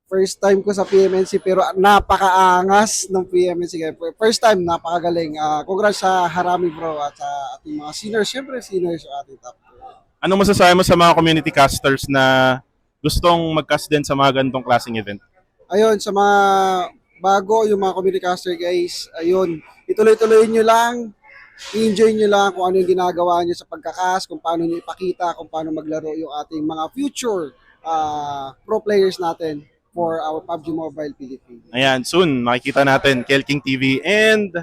First time ko sa PMNC pero napakaangas ng PMNC. First time, napakagaling. Congrats sa Harami bro at sa ating mga seniors. Siyempre seniors yung ating top. Ano masasabi mo sa mga community casters na gustong mag-cast din sa mga ganitong klaseng event? Ayun, sa mga bago, yung mga community caster guys, ayun, ituloy-tuloy nyo lang. I-enjoy nyo lang kung ano yung ginagawa nyo sa pagkakas, kung paano nyo ipakita, kung paano maglaro yung ating mga future pro players natin for our PUBG Mobile Philippines. Ayan, soon makikita natin KL King TV and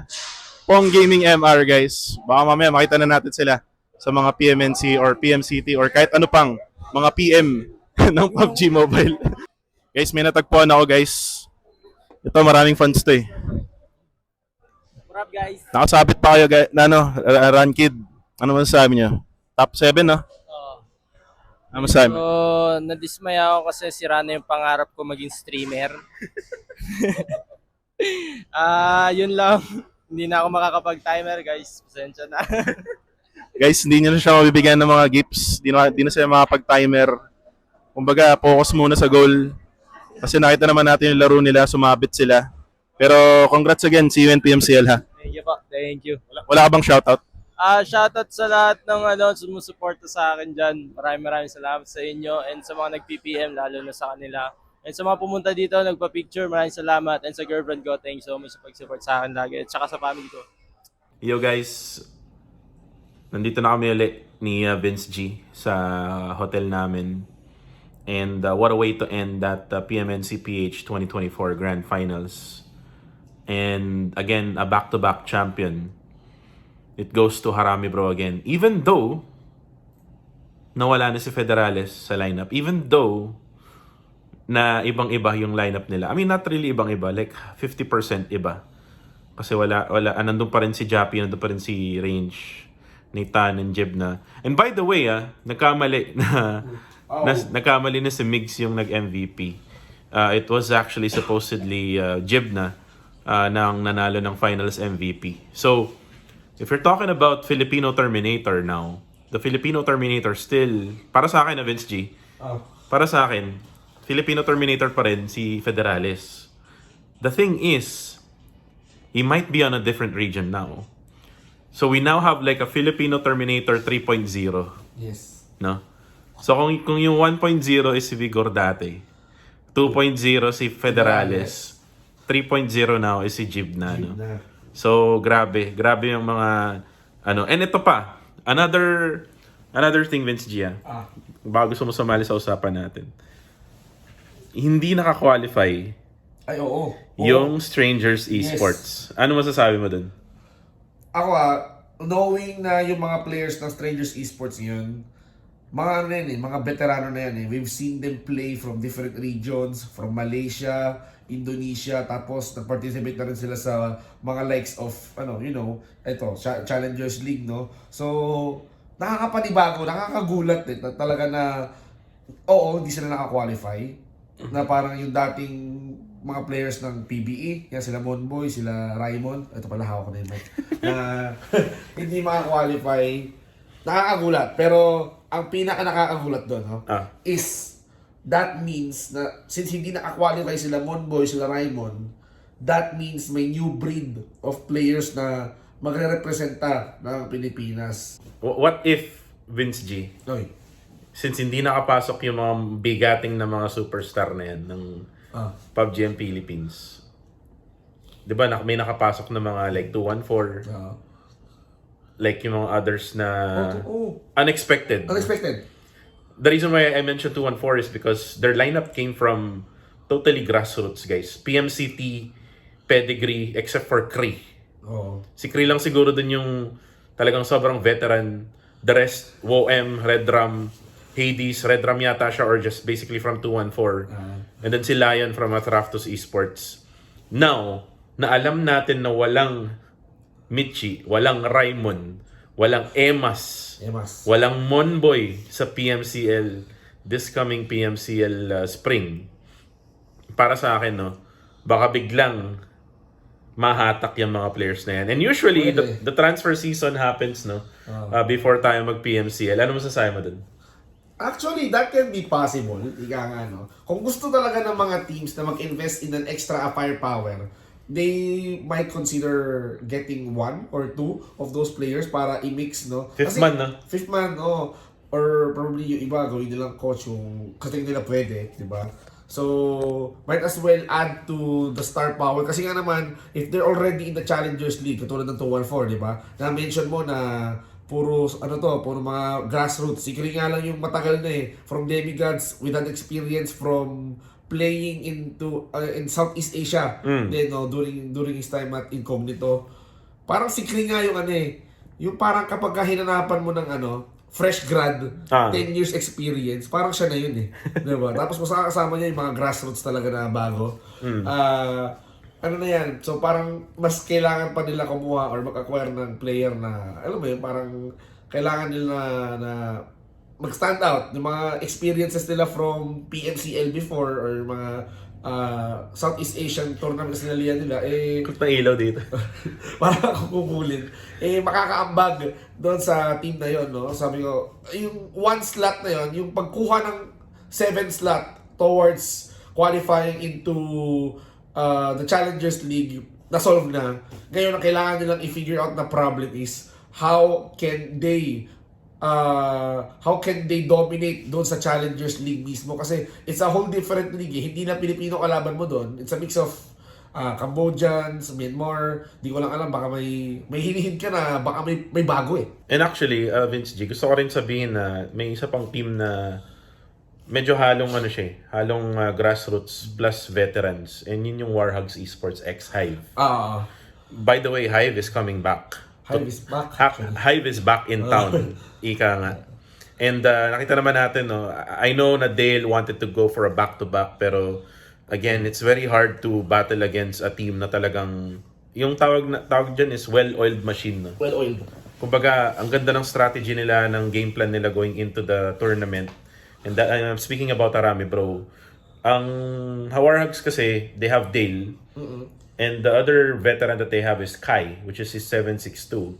Pong Gaming MR guys. Baka mamaya makita na natin sila sa mga PMNC or PMCT or kahit ano pang mga PM ng PUBG Mobile. Guys, may natagpuan ako guys. Ito, maraming fans to What's up guys? Nakasabit pa kayo guys, Run Kid. Ano masasabi niyo? Top 7, no? Ano masasabi mo? So, nadismaya ako kasi sira na yung pangarap ko maging streamer. Yun lang. Hindi na ako makakapag-timer, guys. Pasensya na. Guys, hindi niyo na siya mabibigyan ng mga gifts. Di na siya makapag-timer. Kumbaga, focus muna sa goal. Kasi nakita naman natin yung laro nila, sumabit sila. Pero congrats again, see you in PMCL, ha? Thank you po. Thank you. Wala ka bang shoutout? Shoutout sa lahat ng sumusuporta sa akin dyan. Maraming salamat sa inyo and sa mga nag-PPM, lalo na sa kanila. And sa mga pumunta dito, nagpa-picture, maraming salamat. And sa girlfriend ko, thank you so much sa pag-support sa akin lagi. At saka sa family ko. Yo guys, nandito na kami ulit ni Vince G sa hotel namin. And what a way to end that PMNC PH 2024 Grand Finals. And again, a back-to-back champion. It goes to Harami Bro again. Even though nawala na si Federales sa lineup, even though na ibang-iba yung lineup nila. I mean, not really ibang-iba, like 50% iba. Kasi nandun pa rin si Jappy, nandun pa rin si Range, Nathan, and Jibna. And by the way, nagkamali na si Migs yung nag-MVP. It was actually supposedly Jibna nang nanalo ng finals MVP. So, if you're talking about Filipino Terminator now, the Filipino Terminator still, para sa akin na Vince G, para sa akin, Filipino Terminator pa rin si Federales. The thing is, he might be on a different region now. So we now have like a Filipino Terminator 3.0. Yes. No? So kung yung 1.0 is si Vigor dati, 2.0 si Federales, 3.0 now is si Jibna. No? So grabe yung mga and ito pa, another thing Vince G, bago gusto mo sumali sa usapan natin. Hindi naka-qualify Ay, oo. yung Strangers Esports. Ano masasabi mo dun? Ako knowing na yung mga players ng Strangers Esports yun, mga mga veterano na yan. We've seen them play from different regions, from Malaysia, Indonesia, tapos nag-participate na rin sila sa mga likes of, Challengers League, no? So, nakakapanibago, nakakagulat talaga na, hindi sila naka-qualify. Na parang yung dating mga players ng PBE, yan sila Monboy, sila Raymond, ito pala hawak ko na yung mic, na hindi maka-qualify. Nakakagulat, pero ang pinaka nakakagulat doon is that means na since hindi naka-qualify sila Monboy, sila Raymond, that means may new breed of players na magre-representa ng Pilipinas. What if, Vince G, since hindi nakapasok yung mga bigating na mga superstar na yan ng PUBG and Philippines, di ba may nakapasok na mga like 214, like yung mga others na unexpected. The reason why I mentioned 214 is because their lineup came from totally grassroots, guys. PMCT, pedigree, except for Cree. Si Cree lang siguro dun yung talagang sobrang veteran. The rest, WOM, Redram, Hades, Redram yata siya, or just basically from 214. And then si Lion from Atraftos Esports. Now, na alam natin na walang Michi, walang Raymond, walang Emas, walang Monboy sa PMCL, this coming PMCL spring. Para sa akin, baka biglang mahatak yung mga players na yan. And usually, the transfer season happens before tayo mag-PMCL. Ano masasabi mo dun? Actually, that can be possible. Kung gusto talaga ng mga teams na mag-invest in an extra firepower, they might consider getting 1 or 2 of those players para i-mix, Fifth man, or probably yung iba, gawin nilang coach yung kasi nila pwede, di ba? So, might as well add to the star power. Kasi nga naman, if they're already in the Challengers League, katulad ng 214, di ba? Na-mention mo na puro mga grassroots. Sikri nga lang yung matagal na from demigods with an experience from playing in Southeast Asia. Then during his time at Incognito. Parang sikri nga yung yung parang kapag hinanapan mo ng fresh grad, 10 years experience, parang siya na yun diba? Tapos kasama niya yung mga grassroots talaga na bago. Na yan, so parang mas kailangan pa nila kumuha or mag-acquire ng player na, alam mo yun, parang kailangan nila na mag-stand out. Yung mga experiences nila from PMCL before or mga Southeast Asian tournaments nila nila, Kung ilaw dito. para kukubulin, makakaambag doon sa team na yon, no? Sabi ko, yung 1 slot na yon, yung pagkuha ng 7 slot towards qualifying into the Challengers League, na-solve na. Ngayon, ang kailangan nilang i-figure out na problem is how can they dominate doon sa Challengers League mismo, kasi it's a whole different league. Hindi na Pilipino kalaban mo doon. It's a mix of Cambodians, Myanmar, di ko lang alam, baka may hinihin ka na baka may bago eh. And actually, Vince G, gusto ko rin sabihin na may isa pang team na medyo halong halong grassroots plus veterans, and yun yung Warhogs Esports X Hive. By the way, Hive is coming back. Hive is back. Hive is back in town. Ika nga. And nakita naman natin, no, I know na Dale wanted to go for a back-to-back, pero again, it's very hard to battle against a team na talagang, yung tawag dyan is well-oiled machine. No? Well-oiled. Kumbaga, ang ganda ng strategy nila, ng game plan nila going into the tournament. And I'm speaking about Arami, bro. Ang Warhogs kasi, they have Dale. And the other veteran that they have is Kai, which is his 762.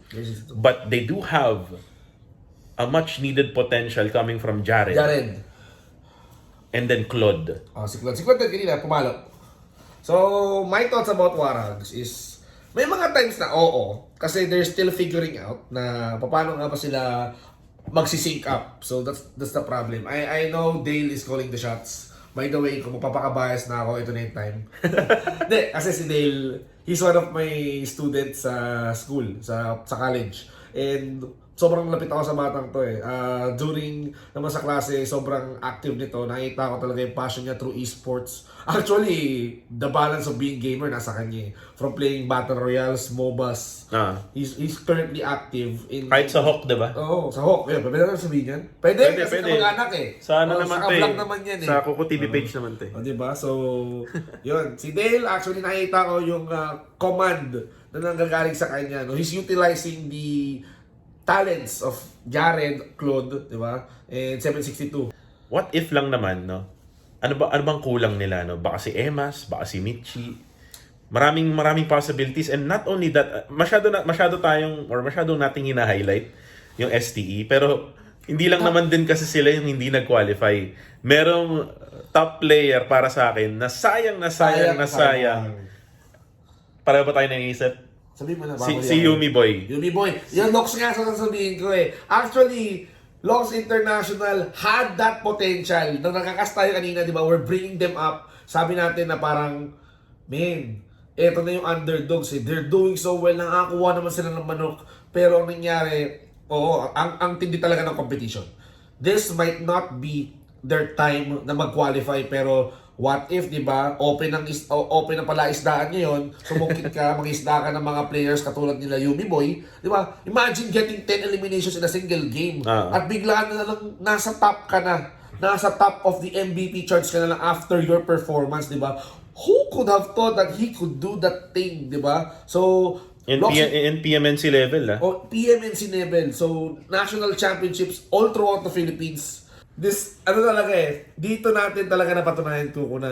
But they do have a much needed potential coming from Jared. And then Claude. Si Claude kanina, pumalo. So, my thoughts about Warhogs is, may mga times na kasi they're still figuring out na paano nga ba sila magsisync up. So, that's the problem. I know Dale is calling the shots. By the way, kung magpapakabias na ako, ito na yung time. Hindi, kasi si Dale, he's one of my students sa school, sa college. And sobrang lapit ako sa batang to eh. During naman sa klase, sobrang active nito. Nakita ko talaga yung passion niya through esports. Actually, the balance of being gamer nasa kanya eh. From playing Battle Royales, MOBAs. He's currently active in... Kahit sa Hawk, diba? Oo, sa Hawk. Pwede naman sabihin yan? Pwede. Kasi kamag-anak eh. Sa naman sa vlog naman yan eh. Sa Kuko TV page naman te. Diba? So, yun. Si Dale, actually nakita ko yung command na nanggagaling sa kanya. No? He's utilizing the talents of Jared, Claude, di ba? And 762. What if lang naman, no? Ano bang kulang nila, no? Baka si Emas, baka si Michi. Maraming possibilities, and not only that, masyado nating hina-highlight yung STE, pero hindi lang naman din kasi sila yung hindi nag-qualify. Merong top player para sa akin na sayang. Pareho ba tayo naiisip? Sabihin mo na, si Yumi Boy. Yumi Boy. Yung Lox nga sasabihin ko eh. Actually, Lox International had that potential. Nung nakakas tayo kanina, di ba? We're bringing them up. Sabi natin na parang, man, eto na yung underdogs eh. They're doing so well. Nakakuha naman sila ng manok. Pero ang nangyari, ang tindi talaga ng competition. This might not be their time na mag-qualify, pero what if, di ba, open na pala isdaan ngayon, sumungkit ka, mag-isda ka ng mga players katulad nila Yumi Boy, di ba? Imagine getting 10 eliminations in a single game at biglaan na lang nasa top ka na, nasa top of the MVP charts ka na lang after your performance, di ba? Who could have thought that he could do that thing, di ba? So, in PMNC level, PMNC level. So, national championships all throughout the Philippines. Dito natin talaga napatunayan ko na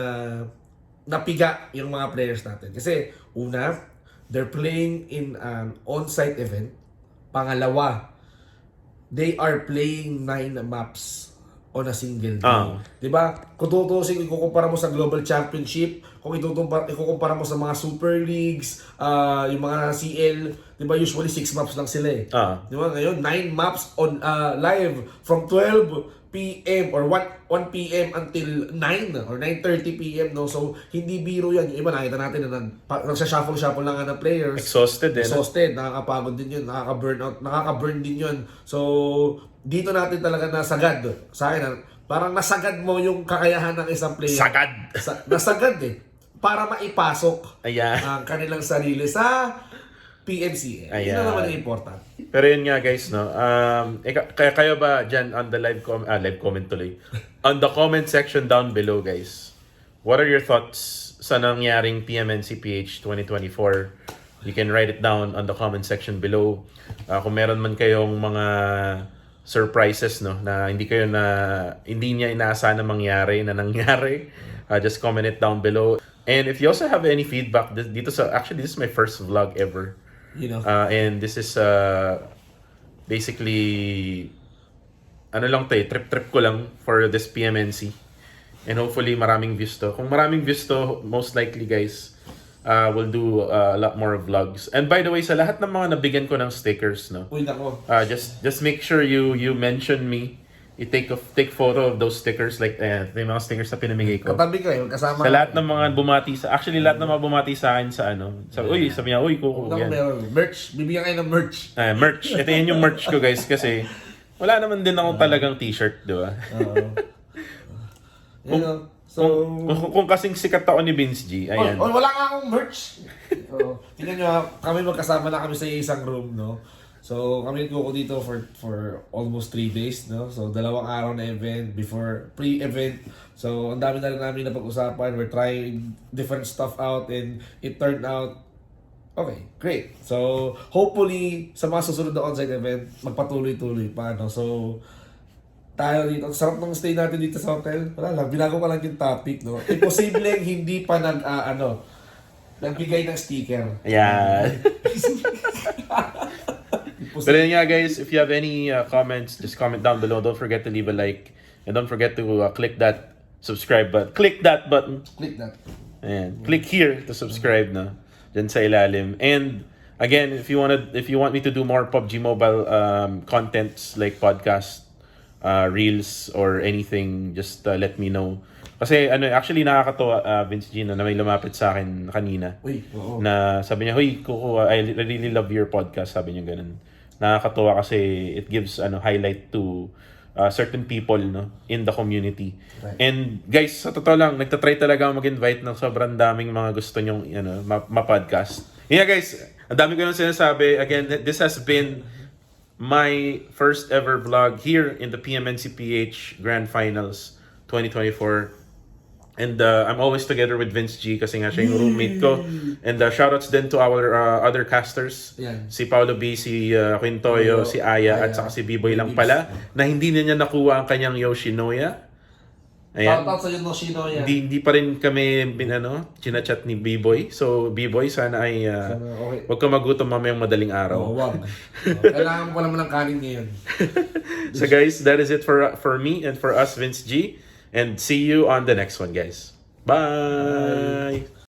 napiga yung mga players natin. Kasi, una, they're playing in an on-site event. Pangalawa, they are playing 9 maps on a single day. Diba? Kung tutusin, ikukumpara mo sa Global Championship, kung ikukumpara mo sa mga Super Leagues, yung mga CL, diba, usually 6 maps lang sila eh. Diba? Ngayon, 9 maps on live from 12 PM or 1 PM until 9 or 9:30 PM, no? So, hindi biro yan. Yung iba, nakita natin na nagsha-shuffle lang ng players. Exhausted, nakakapagod din yun, nakaka-burn din yun. So, dito natin talaga nasagad. Sa akin, parang nasagad mo yung kakayahan ng isang player. Nasagad eh. Para maipasok ang kanilang sarili sa PMC. Yun na naman ang important. Pero yun nga guys, no. Kayo ba dyan on the live comment tuloy? On the comment section down below, guys. What are your thoughts sa nangyaring PMNC PH 2024 You can write it down on the comment section below. Kung meron man kayong mga surprises no na hindi niya inaasahan na mangyari na nangyari, just comment it down below. And if you also have any feedback actually this is my first vlog ever. And this is basically trip ko lang for this PMNC. And hopefully maraming views to. Kung maraming views to, most likely guys, we'll do a lot more vlogs. And by the way, sa lahat ng mga nabigyan ko ng stickers, no? Uy, nako. Just make sure you mention me. You take photo of those stickers, like may mga stickers na pinamigay ko. Katabi ko kasama. Sa lahat ng mga bumati lahat ng mga bumati sa akin sa sabi niya, uy, kuko yan. Merch, bibigyan kayo ng merch. Merch. Ito yun yung merch ko guys kasi wala naman din ako talagang t-shirt, di ba? Kung kasing sikat ako ni Vince G, ayan. Wala nga akong merch. Tingnan nyo, kami magkasama na kami sa isang room, no? So, kami ko dito for almost 3 days, no? So, 2 araw na event before pre-event. So, ang dami na rin namin napag-usapan. We're trying different stuff out and it turned out okay, great. So, hopefully, sa mga susunod na on-site event, magpatuloy-tuloy pa, no? So, tayo dito. Sarap ng stay natin dito sa hotel. Wala lang, binago ko lang yung topic, no? Imposibleng hindi pa nagbigay ng sticker. Yeah. But then yeah guys, if you have any comments, just comment down below. Don't forget to leave a like. And don't forget to click that subscribe button. Click that button. Click that. And click here to subscribe na. Dyan sa ilalim. And again, if you want me to do more PUBG Mobile contents like podcast, reels or anything, just let me know. Kasi actually nakakatuwa Vince G na may lumapit sa akin kanina. Uy, oo. Na sabi niya, "Hoy, Kuko, I really love your podcast." Sabi niya ganun. Nakakatuwa kasi it gives highlight to certain people no in the community. Right. And guys, sa totoo lang, nagtatry talaga ako mag-invite ng sobrang daming mga gusto nyong ma-podcast. Yeah guys, ang dami ko nang sinasabi. Again, this has been my first ever vlog here in the PMNCPH Grand Finals 2024. And I'm always together with Vince G kasi nga siya yung roommate ko. And shoutouts din to our other casters. Yan. Si Paolo B, si Quintoyo, si Aya, at saka si B-Boy lang pala na hindi niya nakuha ang kanyang Yoshinoya. Ayan. Shoutout sa Yoshinoya. Hindi pa rin kami chinachat ni B-Boy. So B-Boy, sana ay okay. Huwag ka magutom mamayang madaling araw. Wag. Kailangan ko naman ng kanin ngayon. So guys, that is it for me and for us, Vince G. And see you on the next one, guys. Bye.